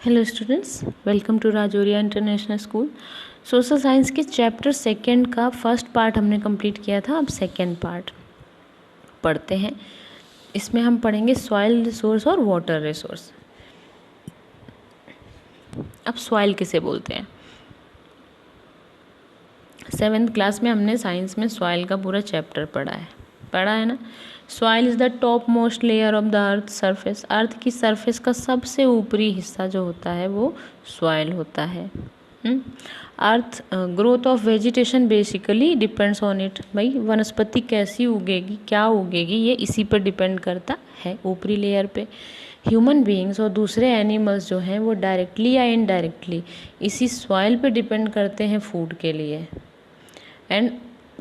Hello students, welcome to Rajoria international school. Social science के chapter second का first part हमने complete किया था। अब सेकंड पार्ट पढ़ते हैं। इसमें हम पढ़ेंगे सॉइल रिसोर्स और वाटर रिसोर्स। अब सॉइल किसे बोलते हैं? 7th क्लास में हमने साइंस में सॉइल का पूरा चैप्टर पढ़ा है ना। Soil is the top most layer of the earth surface. Earth की सरफेस का सबसे ऊपरी हिस्सा जो होता है वो सॉइल होता है। Earth growth of vegetation basically depends on it. भाई वनस्पति कैसी उगेगी, क्या उगेगी, ये इसी पर डिपेंड करता है, ऊपरी लेयर पे। ह्यूमन बीइंग्स और दूसरे एनिमल्स जो हैं वो डायरेक्टली या इनडायरेक्टली इसी सॉइल पे डिपेंड करते हैं फूड के लिए। एंड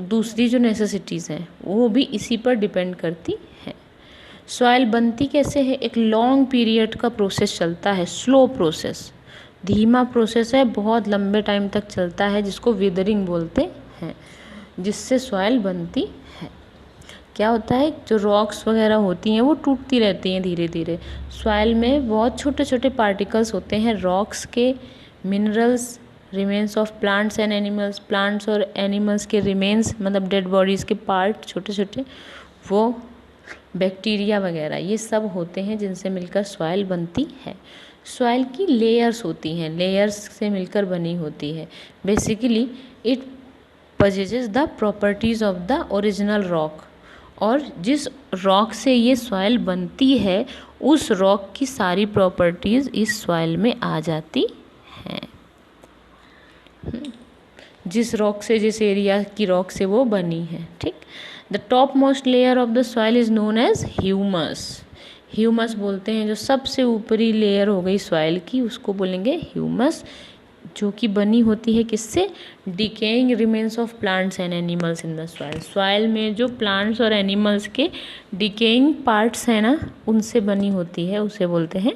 दूसरी जो नेसेसिटीज़ हैं वो भी इसी पर डिपेंड करती हैं। सॉइल बनती कैसे है? एक लॉन्ग पीरियड का प्रोसेस चलता है, स्लो प्रोसेस, धीमा प्रोसेस है, बहुत लंबे टाइम तक चलता है, जिसको विदरिंग बोलते हैं, जिससे सॉइल बनती है। क्या होता है, जो रॉक्स वगैरह होती हैं वो टूटती रहती हैं धीरे धीरे। सॉइल में बहुत छोटे छोटे पार्टिकल्स होते हैं रॉक्स के, minerals, remains of plants and animals, plants और एनिमल्स के रिमेन्स मतलब डेड बॉडीज़ के पार्ट छोटे छोटे, वो बैक्टीरिया वगैरह, ये सब होते हैं जिनसे मिलकर सॉइल बनती है। सॉइल की लेयर्स होती हैं, लेयर्स से मिलकर बनी होती है। Basically it possesses the properties of the original rock. और जिस रॉक से ये सॉइल बनती है उस रॉक की सारी प्रॉपर्टीज़ इस सॉइल में आ जाती हैं। जिस रॉक से, जिस एरिया की रॉक से वो बनी है, ठीक। The top most layer of the soil is known as humus. Humus बोलते हैं जो सबसे ऊपरी लेयर हो गई सॉइल की, उसको बोलेंगे ह्यूमस, जो कि बनी होती है किससे? Decaying remains of plants and animals in the soil. Soil में जो प्लांट्स और एनिमल्स के डिकेइंग पार्ट्स हैं ना, उनसे बनी होती है, उसे बोलते हैं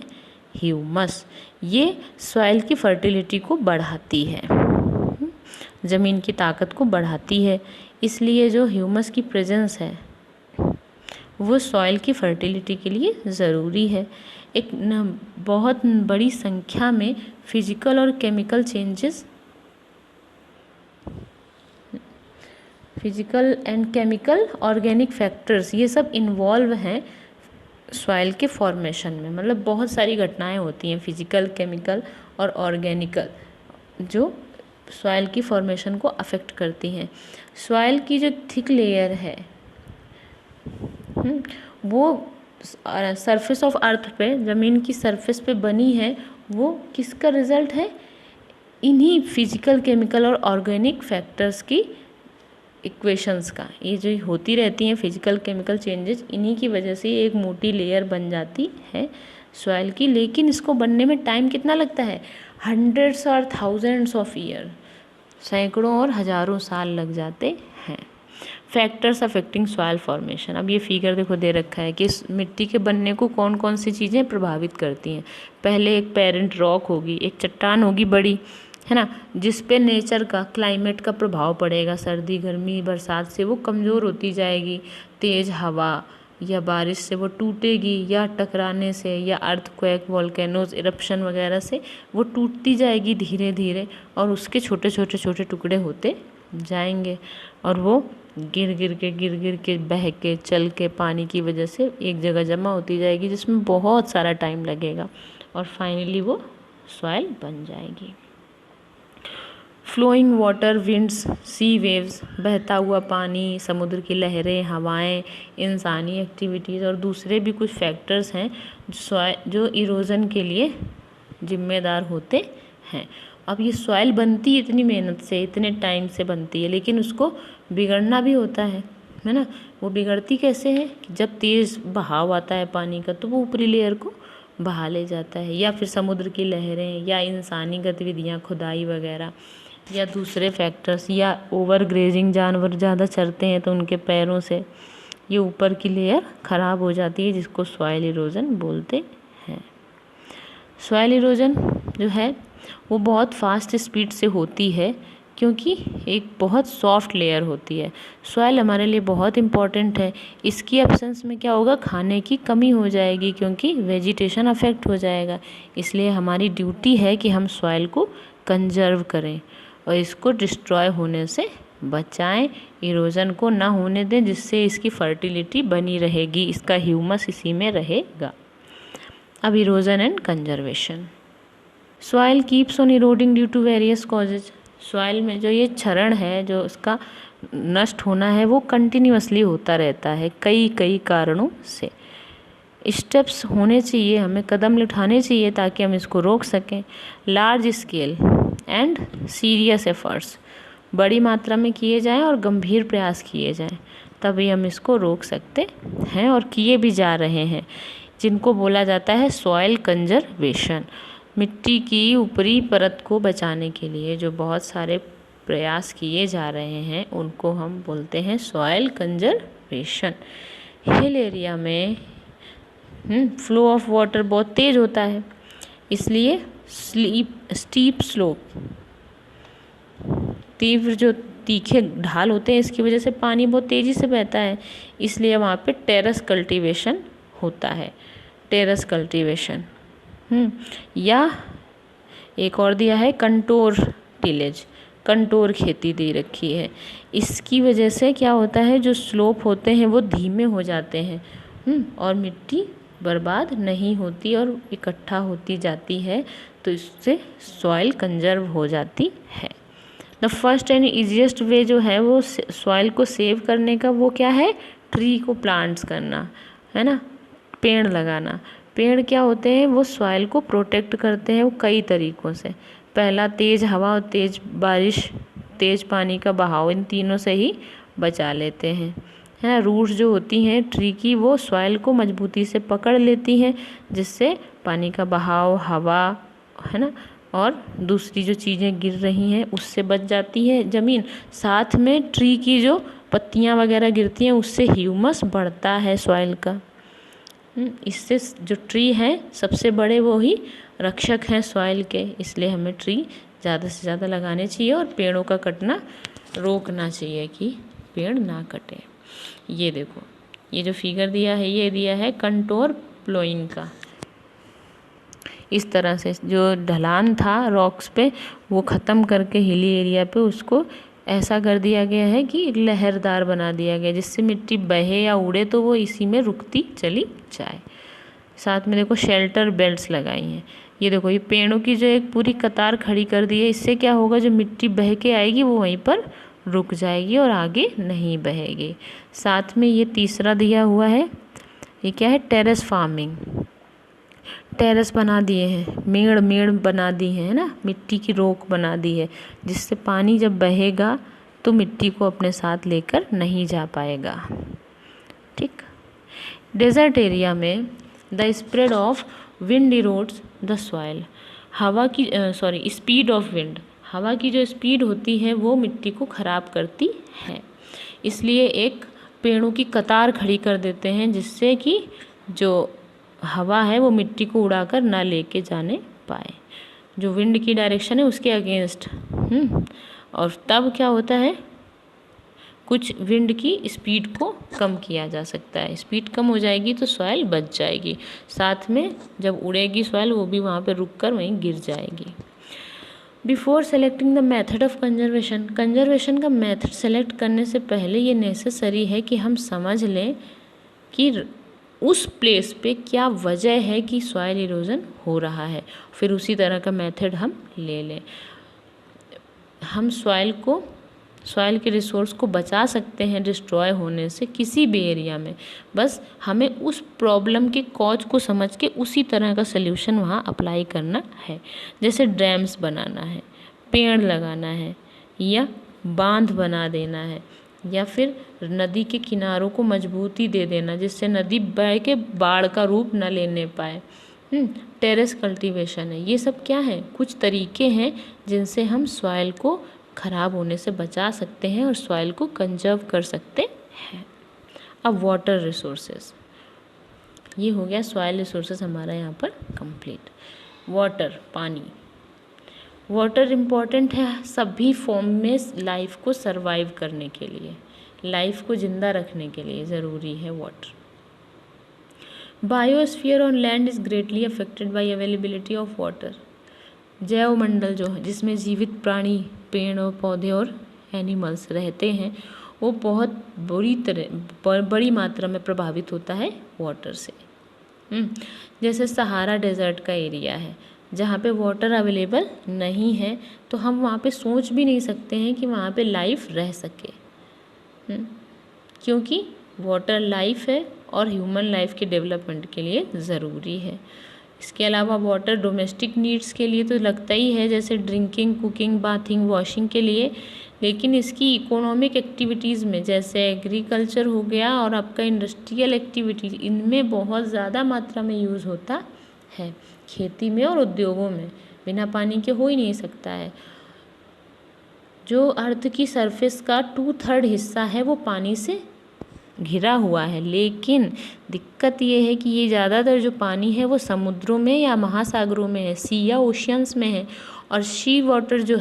ह्यूमस। ये सॉइल की फर्टिलिटी को बढ़ाती है, ज़मीन की ताकत को बढ़ाती है। इसलिए जो ह्यूमस की प्रेजेंस है वो सॉइल की फर्टिलिटी के लिए ज़रूरी है। एक बहुत बड़ी संख्या में फिजिकल और chemical changes, physical and chemical organic factors, ये सब इन्वॉल्व हैं सॉइल के फॉर्मेशन में। मतलब बहुत सारी घटनाएं होती हैं फिजिकल, केमिकल और ऑर्गेनिकल, जो सॉइल की फॉर्मेशन को अफेक्ट करती हैं। सॉइल की जो थिक लेयर है वो सरफेस ऑफ अर्थ पे, ज़मीन की सरफेस पे बनी है, वो किसका रिजल्ट है? इन्हीं फिजिकल, केमिकल और ऑर्गेनिक फैक्टर्स की इक्वेशंस का। ये जो होती रहती हैं फिजिकल केमिकल चेंजेस, इन्हीं की वजह से एक मोटी लेयर बन जाती है सॉइल की। लेकिन इसको बनने में टाइम कितना लगता है? हंड्रेड्स और थाउजेंड्स ऑफ ईयर, सैकड़ों और हज़ारों साल लग जाते हैं। Factors affecting soil formation. अब ये फिगर देखो दे रखा है कि इस मिट्टी के बनने को कौन कौन सी चीज़ें प्रभावित करती हैं। पहले एक पेरेंट रॉक होगी, एक चट्टान होगी बड़ी, है ना, जिस पे नेचर का, क्लाइमेट का प्रभाव पड़ेगा। सर्दी, गर्मी, बरसात से वो कमज़ोर होती जाएगी। तेज़ हवा या बारिश से वो टूटेगी, या टकराने से, या अर्थक्वेक, वोल्केनोज, इरप्शन वगैरह से वो टूटती जाएगी धीरे धीरे, और उसके छोटे छोटे छोटे टुकड़े होते जाएंगे, और वो गिर गिर के बह के, चल के, पानी की वजह से एक जगह जमा होती जाएगी, जिसमें बहुत सारा टाइम लगेगा, और फाइनली वो सॉइल बन जाएगी। फ्लोइंग वाटर, विंड्स, सी वेव्स, बहता हुआ पानी, समुद्र की लहरें, हवाएं, इंसानी एक्टिविटीज़ और दूसरे भी कुछ फैक्टर्स हैं जो इरोजन के लिए जिम्मेदार होते हैं। अब ये सॉइल बनती है इतनी मेहनत से, इतने टाइम से बनती है, लेकिन उसको बिगड़ना भी होता है ना। वो बिगड़ती कैसे है कि जब तेज़ बहाव आता है पानी का तो वो ऊपरी लेयर को बहा ले जाता है, या फिर समुद्र की लहरें, या इंसानी गतिविधियाँ, खुदाई वगैरह, या दूसरे फैक्टर्स, या ओवर ग्रेजिंग, जानवर ज़्यादा चरते हैं तो उनके पैरों से ये ऊपर की लेयर ख़राब हो जाती है, जिसको सॉइल इरोजन बोलते हैं। सॉइल इरोजन जो है वो बहुत फास्ट स्पीड से होती है, क्योंकि एक बहुत सॉफ्ट लेयर होती है। सॉइल हमारे लिए बहुत इम्पॉर्टेंट है। इसकी एब्सेंस में क्या होगा, खाने की कमी हो जाएगी क्योंकि वेजिटेशन अफेक्ट हो जाएगा। इसलिए हमारी ड्यूटी है कि हम सॉइल को कंजर्व करें और इसको डिस्ट्रॉय होने से बचाएं, इरोजन को ना होने दें, जिससे इसकी फर्टिलिटी बनी रहेगी, इसका ह्यूमस इसी में रहेगा। अब erosion and conservation. Soil keeps on eroding due to various causes. Soil में जो ये क्षरण है, जो इसका नष्ट होना है, वो कंटिन्यूअसली होता रहता है कई कारणों से। स्टेप्स होने चाहिए, हमें कदम उठाने चाहिए ताकि हम इसको रोक सकें। Large scale and serious efforts, बड़ी मात्रा में किए जाएं और गंभीर प्रयास किए जाएं, तभी हम इसको रोक सकते हैं और किए भी जा रहे हैं, जिनको बोला जाता है सॉइल कंजर्वेशन। मिट्टी की ऊपरी परत को बचाने के लिए जो बहुत सारे प्रयास किए जा रहे हैं उनको हम बोलते हैं सॉइल कंजर्वेशन। हिल एरिया में फ्लो ऑफ वाटर बहुत तेज होता है, इसलिए स्टीप स्लोप, तीव्र जो तीखे ढाल होते हैं, इसकी वजह से पानी बहुत तेज़ी से बहता है, इसलिए वहाँ पे टेरेस कल्टीवेशन होता है। टेरेस कल्टीवेशन या एक और दिया है कंटोर टिलेज, कंटोर खेती दे रखी है। इसकी वजह से क्या होता है, जो स्लोप होते हैं वो धीमे हो जाते हैं और मिट्टी बर्बाद नहीं होती और इकट्ठा होती जाती है, तो इससे सॉइल कंजर्व हो जाती है। द फर्स्ट एंड ईजीएस्ट वे जो है वो सॉइल को सेव करने का, वो क्या है, ट्री को प्लांट्स करना, है ना, पेड़ लगाना। पेड़ क्या होते हैं, वो सॉइल को प्रोटेक्ट करते हैं वो कई तरीक़ों से। पहला, तेज़ हवा और तेज़ बारिश, तेज़ पानी का बहाव, इन तीनों से ही बचा लेते हैं, है ना। रूट्स जो होती हैं ट्री की, वो सॉइल को मजबूती से पकड़ लेती हैं, जिससे पानी का बहाव, हवा, है ना, और दूसरी जो चीज़ें गिर रही हैं उससे बच जाती है ज़मीन। साथ में ट्री की जो पत्तियां वगैरह गिरती हैं उससे ह्यूमस बढ़ता है सॉइल का। इससे जो ट्री हैं सबसे बड़े वो ही रक्षक हैं सॉइल के, इसलिए हमें ट्री ज़्यादा से ज़्यादा लगाने चाहिए और पेड़ों का कटना रोकना चाहिए कि पेड़ ना कटे। ये देखो, ये जो फिगर दिया है ये दिया है कंटोर प्लोइंग का। इस तरह से जो ढलान था रॉक्स पे वो ख़त्म करके हिली एरिया पे उसको ऐसा कर दिया गया है कि लहरदार बना दिया गया, जिससे मिट्टी बहे या उड़े तो वो इसी में रुकती चली जाए। साथ में देखो शेल्टर बेल्ट्स लगाई हैं। ये देखो, ये पेड़ों की जो एक पूरी कतार खड़ी कर दी है, इससे क्या होगा, जो मिट्टी बह के आएगी वो वहीं पर रुक जाएगी और आगे नहीं बहेगी। साथ में ये तीसरा दिया हुआ है, ये क्या है, टेरेस फार्मिंग। टेरेस बना दिए हैं, मेड़ बना दी है ना, मिट्टी की रोक बना दी है, जिससे पानी जब बहेगा तो मिट्टी को अपने साथ लेकर नहीं जा पाएगा। ठीक। डेजर्ट एरिया में the spread of wind erodes the soil. हवा की स्पीड ऑफ विंड, हवा की जो स्पीड होती है वो मिट्टी को ख़राब करती है, इसलिए एक पेड़ों की कतार खड़ी कर देते हैं, जिससे कि जो हवा है वो मिट्टी को उड़ाकर ना लेके जाने पाए, जो विंड की डायरेक्शन है उसके अगेंस्ट। और तब क्या होता है, कुछ विंड की स्पीड को कम किया जा सकता है। स्पीड कम हो जाएगी तो सॉइल बच जाएगी, साथ में जब उड़ेगी सॉइल वो भी वहाँ पे रुककर वहीं गिर जाएगी। Before selecting the method of conservation, conservation का मेथड सेलेक्ट करने से पहले ये नेसेसरी है कि हम समझ लें कि उस प्लेस पे क्या वजह है कि सॉइल इरोजन हो रहा है, फिर उसी तरह का मेथड हम ले लें। हम सॉइल के रिसोर्स को बचा सकते हैं डिस्ट्रॉय होने से किसी भी एरिया में, बस हमें उस प्रॉब्लम के कॉज को समझ के उसी तरह का सल्यूशन वहाँ अप्लाई करना है। जैसे डैम्स बनाना है, पेड़ लगाना है, या बांध बना देना है, या फिर नदी के किनारों को मजबूती दे देना जिससे नदी बह के बाढ़ का रूप न लेने पाए। टेरेस कल्टीवेशन है, ये सब क्या है, कुछ तरीके हैं जिनसे हम सॉइल को ख़राब होने से बचा सकते हैं और सॉइल को कंजर्व कर सकते हैं। अब वाटर रिसोर्सेज, ये हो गया सॉइल रिसोर्सेज हमारा यहाँ पर कंप्लीट। वाटर, पानी, वाटर इम्पॉर्टेंट है सभी फॉर्म में लाइफ को सरवाइव करने के लिए, लाइफ को जिंदा रखने के लिए ज़रूरी है water. Biosphere on land is greatly affected by availability of water. जैव मंडल जो है जिसमें जीवित प्राणी, पेड़ और पौधे और एनिमल्स रहते हैं, वो बहुत बड़ी मात्रा में प्रभावित होता है वाटर से। जैसे सहारा डेजर्ट का एरिया है जहाँ पे वाटर अवेलेबल नहीं है, तो हम वहाँ पे सोच भी नहीं सकते हैं कि वहाँ पे लाइफ रह सके, क्योंकि वाटर लाइफ है और ह्यूमन लाइफ के डेवलपमेंट के लिए ज़रूरी है। इसके अलावा वाटर डोमेस्टिक नीड्स के लिए तो लगता ही है, जैसे ड्रिंकिंग, कुकिंग, बाथिंग, वॉशिंग के लिए, लेकिन इसकी इकोनॉमिक एक्टिविटीज़ में जैसे एग्रीकल्चर हो गया और आपका इंडस्ट्रियल एक्टिविटीज़, इनमें बहुत ज़्यादा मात्रा में यूज़ होता है। खेती में और उद्योगों में बिना पानी के हो ही नहीं सकता है। जो अर्थ की सरफेस का 2/3 हिस्सा है वो पानी से घिरा हुआ है, लेकिन दिक्कत ये है कि ये ज़्यादातर जो पानी है वो समुद्रों में या महासागरों में है, सी या ओशियंस में है। और सी वाटर जो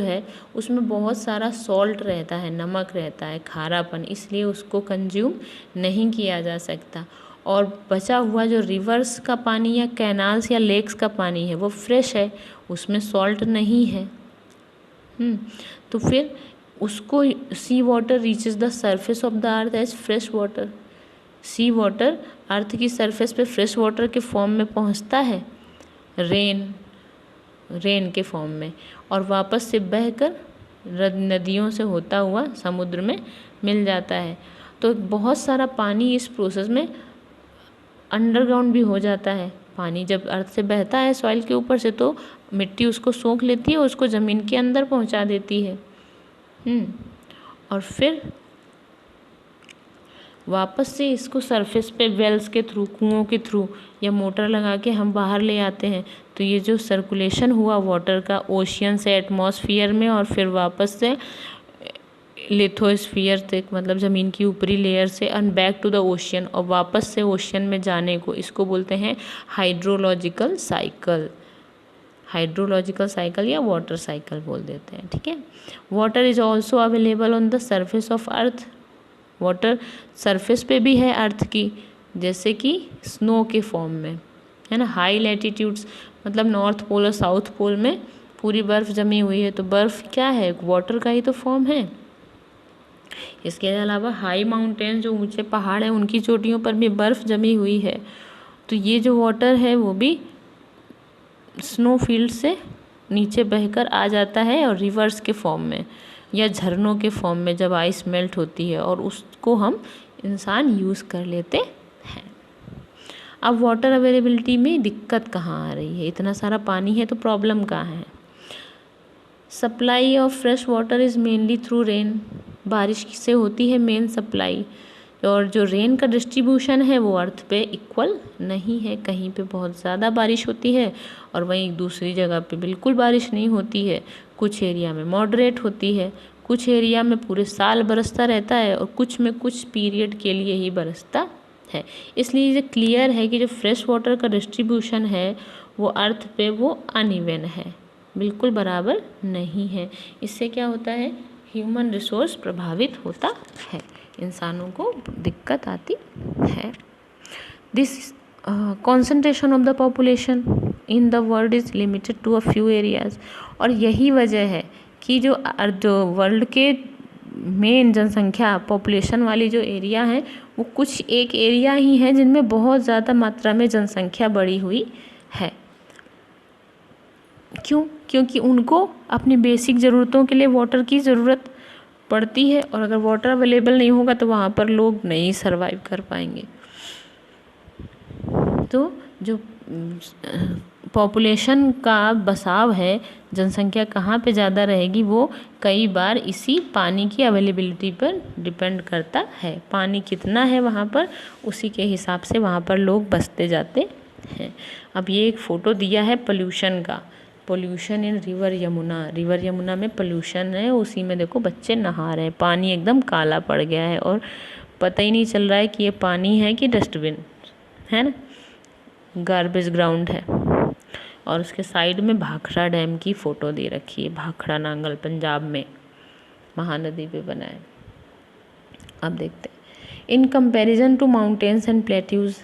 है उसमें बहुत सारा सॉल्ट रहता है, नमक रहता है, खारापन, इसलिए उसको कंज्यूम नहीं किया जा सकता। और बचा हुआ जो रिवर्स का पानी या कैनाल्स या लेक्स का पानी है वो फ्रेश है, उसमें सॉल्ट नहीं है। तो फिर उसको sea water reaches the surface of the earth as fresh water. Sea water earth की सरफेस पे फ्रेश वाटर के फॉर्म में पहुंचता है, रेन के फॉर्म में, और वापस से बहकर नदियों से होता हुआ समुद्र में मिल जाता है। तो बहुत सारा पानी इस प्रोसेस में अंडरग्राउंड भी हो जाता है। पानी जब अर्थ से बहता है सॉइल के ऊपर से, तो मिट्टी उसको सोख लेती है और उसको ज़मीन के अंदर पहुंचा देती है। और फिर वापस से इसको सरफेस पे वेल्स के थ्रू, कुओं के थ्रू या मोटर लगा के हम बाहर ले आते हैं। तो ये जो सर्कुलेशन हुआ वाटर का ओशियन से एटमॉस्फेयर में और फिर वापस से लिथोस्फीयर तक, मतलब ज़मीन की ऊपरी लेयर से, and back to the ocean, और वापस से ओशियन में जाने को, इसको बोलते हैं हाइड्रोलॉजिकल साइकिल या वाटर साइकिल बोल देते हैं। ठीक है। Water is also available on the surface of earth. Water surface पे भी है अर्थ की, जैसे कि स्नो के फॉर्म में, है ना। हाई लैटिट्यूड्स, मतलब नॉर्थ पोल और साउथ पोल में पूरी बर्फ़ जमी हुई है, तो बर्फ़ क्या है, वाटर का ही तो फॉर्म है। इसके अलावा हाई माउंटेन, जो ऊंचे पहाड़ हैं, उनकी चोटियों पर भी बर्फ़ जमी हुई है। तो ये जो वाटर है वो भी स्नो फील्ड से नीचे बहकर आ जाता है और रिवर्स के फॉर्म में या झरनों के फॉर्म में जब आइस मेल्ट होती है, और उसको हम इंसान यूज़ कर लेते हैं। अब वाटर अवेलेबिलिटी में दिक्कत कहाँ आ रही है? इतना सारा पानी है तो प्रॉब्लम कहाँ है? Supply of fresh water is mainly through rain. बारिश से होती है मेन सप्लाई, और जो रेन का डिस्ट्रीब्यूशन है वो अर्थ पे इक्वल नहीं है। कहीं पे बहुत ज़्यादा बारिश होती है और वहीं दूसरी जगह पे बिल्कुल बारिश नहीं होती है। कुछ एरिया में मॉडरेट होती है, कुछ एरिया में पूरे साल बरसता रहता है, और कुछ में कुछ पीरियड के लिए ही बरसता है। इसलिए ये क्लियर है कि जो फ्रेश वाटर का डिस्ट्रीब्यूशन है वो अर्थ पे वो अनइवन है, बिल्कुल बराबर नहीं है। इससे क्या होता है, ह्यूमन रिसोर्स प्रभावित होता है, इंसानों को दिक्कत आती है। This concentration of the population in the world is limited to a few areas. और यही वजह है कि जो वर्ल्ड के मेन जनसंख्या पॉपुलेशन वाली जो एरिया है वो कुछ एक एरिया ही है जिनमें बहुत ज़्यादा मात्रा में जनसंख्या बढ़ी हुई है। क्यों? क्योंकि उनको अपनी बेसिक ज़रूरतों के लिए वाटर की ज़रूरत पड़ती है, और अगर वाटर अवेलेबल नहीं होगा तो वहाँ पर लोग नहीं सरवाइव कर पाएंगे। तो जो पॉपुलेशन का बसाव है, जनसंख्या कहाँ पे ज़्यादा रहेगी, वो कई बार इसी पानी की अवेलेबिलिटी पर डिपेंड करता है। पानी कितना है वहाँ पर, उसी के हिसाब से वहाँ पर लोग बसते जाते हैं। अब ये एक फ़ोटो दिया है पोल्यूशन का, पोल्यूशन इन रिवर यमुना में पोल्यूशन है, उसी में देखो बच्चे नहा रहे हैं, पानी एकदम काला पड़ गया है और पता ही नहीं चल रहा है कि ये पानी है कि डस्टबिन है ना, गार्बेज ग्राउंड है। और उसके साइड में भाखड़ा डैम की फ़ोटो दे रखी है। भाखड़ा नांगल पंजाब में महानदी पे बना है। अब देखते हैं in comparison to mountains and plateaus.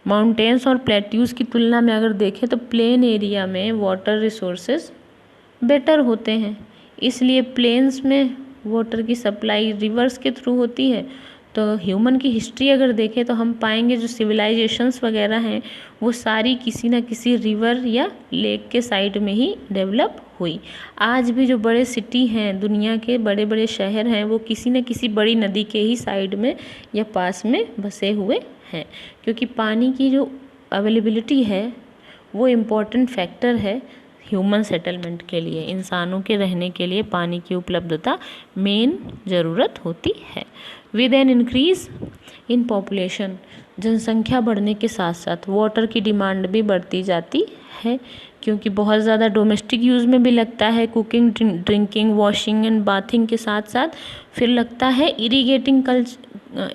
Mountains और प्लेट्यूज़ की तुलना में अगर देखें तो प्लेन एरिया में वाटर रिसोर्सेज बेटर होते हैं, इसलिए प्लेन्स में वाटर की सप्लाई रिवर्स के थ्रू होती है। तो ह्यूमन की हिस्ट्री अगर देखें तो हम पाएंगे जो सिविलाइजेशंस वगैरह हैं वो सारी किसी न किसी रिवर या लेक के साइड में ही डेवलप हुई। आज भी जो बड़े सिटी हैं, दुनिया के बड़े बड़े शहर हैं, वो किसी न किसी बड़ी नदी के ही साइड में या पास में बसे हुए हैं, क्योंकि पानी की जो अवेलेबिलिटी है वो इम्पॉर्टेंट फैक्टर है ह्यूमन सेटलमेंट के लिए। इंसानों के रहने के लिए पानी की उपलब्धता मेन ज़रूरत होती है। With an increase in population, जनसंख्या बढ़ने के साथ साथ वाटर की डिमांड भी बढ़ती जाती है, क्योंकि बहुत ज़्यादा डोमेस्टिक यूज़ में भी लगता है, cooking, drinking, washing and bathing के साथ साथ फिर लगता है इरीगेटिंग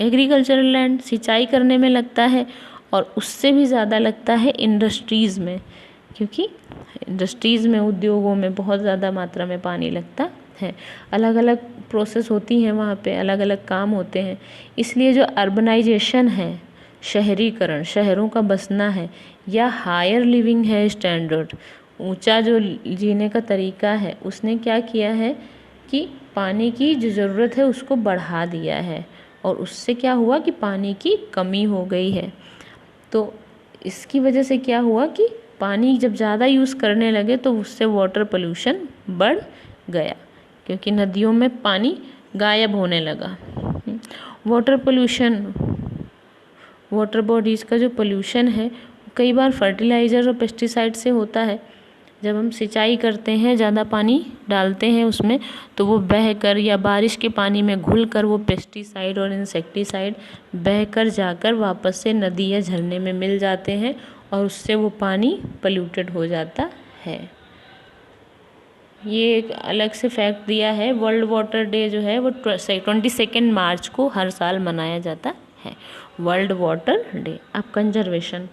एग्रीकल्चरल लैंड, सिंचाई करने में लगता है, और उससे भी ज़्यादा लगता है इंडस्ट्रीज़ में, क्योंकि इंडस्ट्रीज़ में, उद्योगों में बहुत ज़्यादा मात्रा में पानी लगता है। अलग अलग प्रोसेस होती हैं वहाँ पे, अलग अलग काम होते हैं। इसलिए जो अर्बनाइजेशन है, शहरीकरण, शहरों का बसना है, या हायर लिविंग है स्टैंडर्ड, ऊंचा जो जीने का तरीका है, उसने क्या किया है कि पानी की जो ज़रूरत है उसको बढ़ा दिया है, और उससे क्या हुआ कि पानी की कमी हो गई है। तो इसकी वजह से क्या हुआ कि पानी जब ज़्यादा यूज़ करने लगे तो उससे वाटर पोल्यूशन बढ़ गया, क्योंकि नदियों में पानी गायब होने लगा। वाटर पोल्यूशन, वाटर बॉडीज़ का जो पोल्यूशन है कई बार फर्टिलाइज़र और पेस्टिसाइड से होता है। जब हम सिंचाई करते हैं, ज़्यादा पानी डालते हैं उसमें, तो वो बहकर या बारिश के पानी में घुलकर वो पेस्टिसाइड और इंसेक्टिसाइड बहकर जाकर वापस से नदी या झरने में मिल जाते हैं, और उससे वो पानी पोल्यूटेड हो जाता है। ये एक अलग से फैक्ट दिया है। वर्ल्ड वाटर डे जो है वो 22 मार्च को हर साल मनाया जाता है, वर्ल्ड वाटर डे। अब कंजर्वेशन,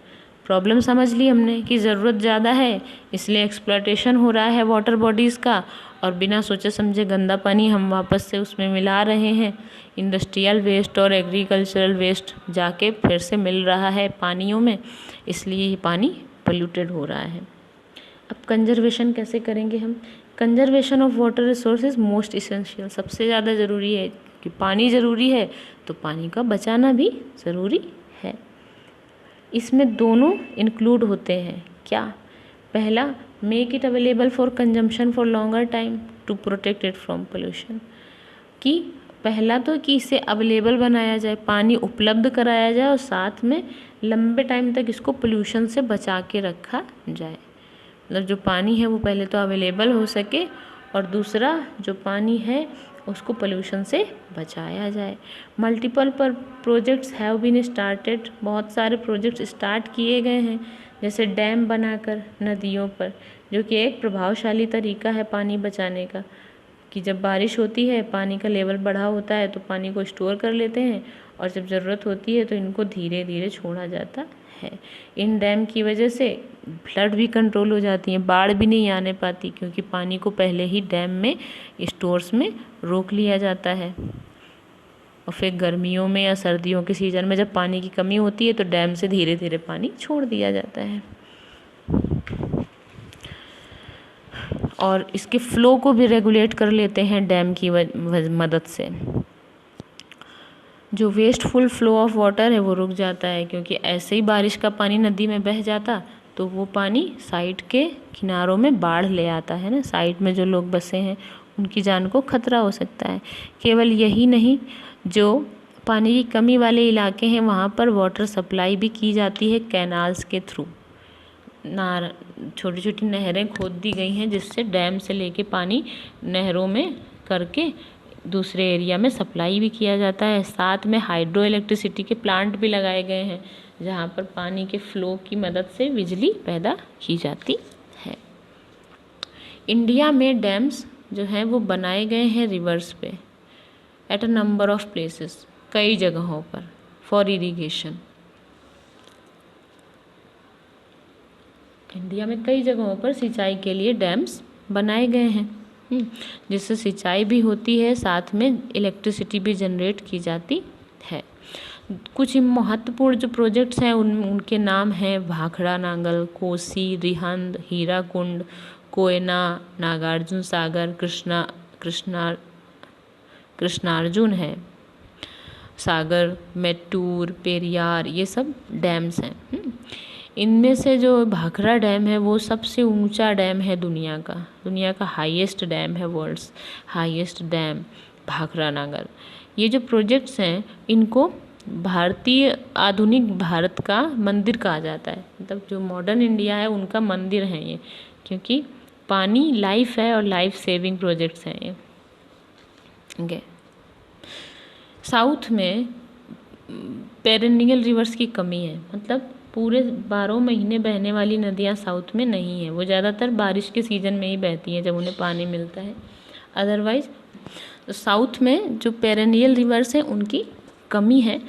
प्रॉब्लम समझ ली हमने कि ज़रूरत ज़्यादा है, इसलिए एक्सप्लॉयटेशन हो रहा है वाटर बॉडीज़ का, और बिना सोचे समझे गंदा पानी हम वापस से उसमें मिला रहे हैं। इंडस्ट्रियल वेस्ट और एग्रीकल्चरल वेस्ट जाके फिर से मिल रहा है पानियों में, इसलिए ये पानी पोल्यूटेड हो रहा है। अब कंजर्वेशन कैसे करेंगे हम? Conservation of water resources most essential, सबसे ज़्यादा ज़रूरी है कि पानी ज़रूरी है तो पानी का बचाना भी ज़रूरी है। इसमें दोनों इंक्लूड होते हैं। क्या? पहला, make it available for consumption for longer time to protect it from pollution, कि पहला तो कि इसे अवेलेबल बनाया जाए, पानी उपलब्ध कराया जाए, और साथ में लंबे टाइम तक इसको पोल्यूशन से बचा के रखा जाए। मतलब जो पानी है वो पहले तो अवेलेबल हो सके, और दूसरा जो पानी है उसको पोल्यूशन से बचाया जाए। मल्टीपल पर प्रोजेक्ट्स हैव बीन स्टार्टेड, बहुत सारे प्रोजेक्ट्स स्टार्ट किए गए हैं, जैसे डैम बनाकर नदियों पर, जो कि एक प्रभावशाली तरीका है पानी बचाने का, कि जब बारिश होती है, पानी का लेवल बढ़ा होता है, तो पानी को स्टोर कर लेते हैं, और जब ज़रूरत होती है तो इनको धीरे धीरे छोड़ा जाता है। इन डैम की वजह से फ्लड भी कंट्रोल हो जाती है, बाढ़ भी नहीं आने पाती, क्योंकि पानी को पहले ही डैम में, स्टोर्स में रोक लिया जाता है। और फिर गर्मियों में या सर्दियों के सीज़न में जब पानी की कमी होती है तो डैम से धीरे धीरे पानी छोड़ दिया जाता है, और इसके फ्लो को भी रेगुलेट कर लेते हैं डैम की मदद से। जो वेस्टफुल फ्लो ऑफ वाटर है वो रुक जाता है, क्योंकि ऐसे ही बारिश का पानी नदी में बह जाता तो वो पानी साइड के किनारों में बाढ़ ले आता है ना, साइड में जो लोग बसे हैं उनकी जान को खतरा हो सकता है। केवल यही नहीं, जो पानी की कमी वाले इलाके हैं वहाँ पर वाटर सप्लाई भी की जाती है कैनाल्स के थ्रू। छोटी छोटी नहरें खोद दी गई हैं, जिससे डैम से लेके पानी नहरों में करके दूसरे एरिया में सप्लाई भी किया जाता है। साथ में हाइड्रो इलेक्ट्रिसिटी के प्लांट भी लगाए गए हैं, जहाँ पर पानी के फ्लो की मदद से बिजली पैदा की जाती है। इंडिया में डैम्स जो हैं वो बनाए गए हैं रिवर्स पे, at a number of places, कई जगहों पर, फॉर इरिगेशन। इंडिया में कई जगहों पर सिंचाई के लिए डैम्स बनाए गए हैं, जिससे सिंचाई भी होती है, साथ में इलेक्ट्रिसिटी भी जनरेट की जाती है। कुछ महत्वपूर्ण जो प्रोजेक्ट्स हैं उनके नाम हैं भाखड़ा नांगल, कोसी, रिहंद, हीराकुंड, कोयना, नागार्जुन सागर, कृष्णार्जुन है सागर, मेट्टूर, पेरियार, ये सब डैम्स हैं। इनमें से जो भाखड़ा डैम है वो सबसे ऊंचा डैम है दुनिया का हाईएस्ट डैम है, world's highest dam Bhakra Nangal. ये जो प्रोजेक्ट्स हैं इनको भारतीय आधुनिक भारत का मंदिर कहा जाता है, मतलब जो मॉडर्न इंडिया है उनका मंदिर है ये, क्योंकि पानी लाइफ है और लाइफ सेविंग प्रोजेक्ट्स हैं ये। ओके, साउथ में पेरेनियल रिवर्स की कमी है, मतलब पूरे 12 महीने बहने वाली नदियाँ साउथ में नहीं है, वो ज़्यादातर बारिश के सीज़न में ही बहती हैं जब उन्हें पानी मिलता है। अदरवाइज साउथ में जो पेरेनियल रिवर्स हैं उनकी कमी है,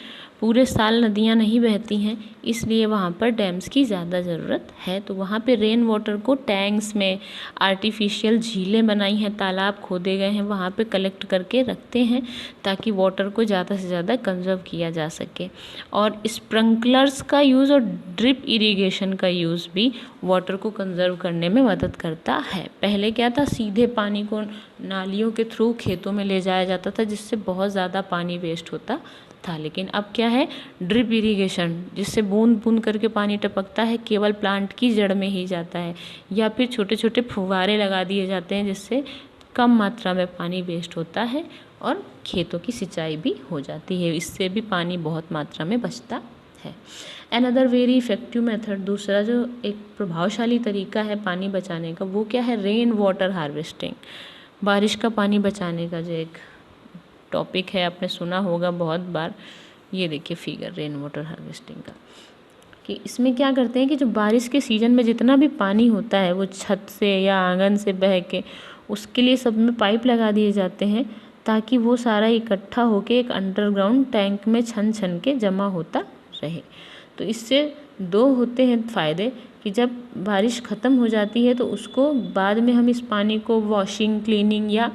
पूरे साल नदियाँ नहीं बहती हैं, इसलिए वहाँ पर डैम्स की ज़्यादा ज़रूरत है। तो वहाँ पे रेन वाटर को टैंक्स में, आर्टिफिशियल झीलें बनाई हैं, तालाब खोदे गए हैं, वहाँ पे कलेक्ट करके रखते हैं ताकि वाटर को ज़्यादा से ज़्यादा कंजर्व किया जा सके। और स्प्रिंकलर्स का यूज़ और ड्रिप इरिगेशन का यूज़ भी वाटर को कंजर्व करने में मदद करता है। पहले क्या था, सीधे पानी को नालियों के थ्रू खेतों में ले जाया जाता था, जिससे बहुत ज़्यादा पानी वेस्ट होता था। लेकिन अब क्या है, ड्रिप इरिगेशन, जिससे बूंद बूंद करके पानी टपकता है, केवल प्लांट की जड़ में ही जाता है, या फिर छोटे छोटे फुव्वारे लगा दिए जाते हैं जिससे कम मात्रा में पानी वेस्ट होता है और खेतों की सिंचाई भी हो जाती है, इससे भी पानी बहुत मात्रा में बचता है। अनदर वेरी इफेक्टिव मेथड, दूसरा जो एक प्रभावशाली तरीका है पानी बचाने का, वो क्या है, रेन वाटर हार्वेस्टिंग। बारिश का पानी बचाने का जो एक टॉपिक है, आपने सुना होगा बहुत बार। ये देखिए फिगर रेन वाटर हार्वेस्टिंग का, कि इसमें क्या करते हैं कि जो बारिश के सीज़न में जितना भी पानी होता है वो छत से या आंगन से बह के, उसके लिए सब में पाइप लगा दिए जाते हैं ताकि वो सारा इकट्ठा होके एक अंडरग्राउंड टैंक में छन छन के जमा होता रहे। तो इससे दो होते हैं फ़ायदे, कि जब बारिश ख़त्म हो जाती है तो उसको बाद में हम इस पानी को वॉशिंग, क्लीनिंग या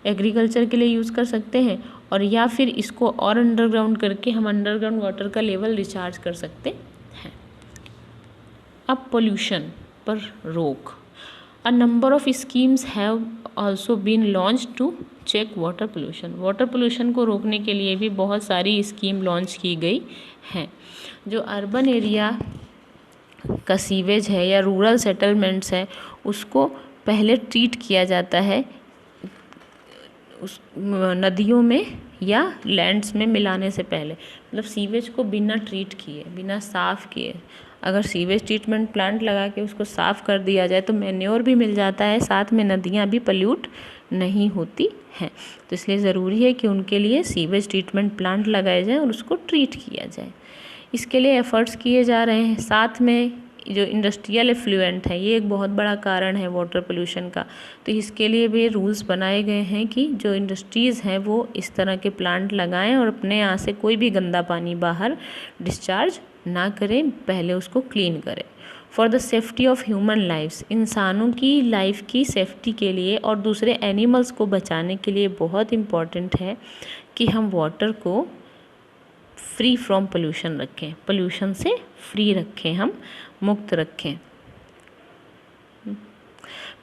एग्रीकल्चर के लिए यूज़ कर सकते हैं, और या फिर इसको और अंडरग्राउंड करके हम अंडरग्राउंड वाटर का लेवल रिचार्ज कर सकते हैं। अब पोल्यूशन पर रोक, a number of schemes have also been launch to check water pollution. Water pollution को रोकने के लिए भी बहुत सारी स्कीम लॉन्च की गई हैं। जो अर्बन एरिया का सीवेज है या रूरल सेटलमेंट्स है, उसको पहले ट्रीट किया जाता है उस नदियों में या लैंड्स में मिलाने से पहले, मतलब सीवेज को बिना ट्रीट किए, बिना साफ़ किए, अगर सीवेज ट्रीटमेंट प्लांट लगा के उसको साफ़ कर दिया जाए तो मैन्योर भी मिल जाता है, साथ में नदियाँ भी पल्यूट नहीं होती हैं। तो इसलिए ज़रूरी है कि उनके लिए सीवेज ट्रीटमेंट प्लांट लगाए जाएँ और उसको ट्रीट किया जाए। इसके लिए एफ़र्ट्स किए जा रहे हैं। साथ में जो इंडस्ट्रियल एफ्लुएंट है, ये एक बहुत बड़ा कारण है वाटर पोल्यूशन का, तो इसके लिए भी रूल्स बनाए गए हैं कि जो इंडस्ट्रीज़ हैं वो इस तरह के प्लांट लगाएं और अपने यहाँ से कोई भी गंदा पानी बाहर डिस्चार्ज ना करें, पहले उसको क्लीन करें। For the safety of human lifes, इंसानों की लाइफ की सेफ्टी के लिए और दूसरे एनिमल्स को बचाने के लिए बहुत इम्पॉर्टेंट है कि हम वाटर को फ्री फ्रॉम पोल्यूशन रखें, पोल्यूशन से फ्री रखें, हम मुक्त रखें।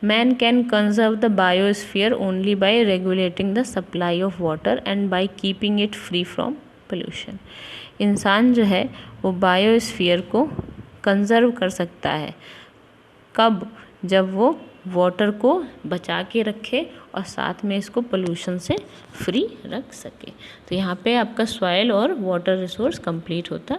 Man can conserve the biosphere only by regulating the supply of water and by keeping it free from pollution. इंसान जो है वो बायोस्फीयर को कंजर्व कर सकता है, कब, जब वो वाटर को बचा के रखे और साथ में इसको पोल्यूशन से फ्री रख सके। तो यहाँ पे आपका सॉइल और वाटर रिसोर्स कंप्लीट होता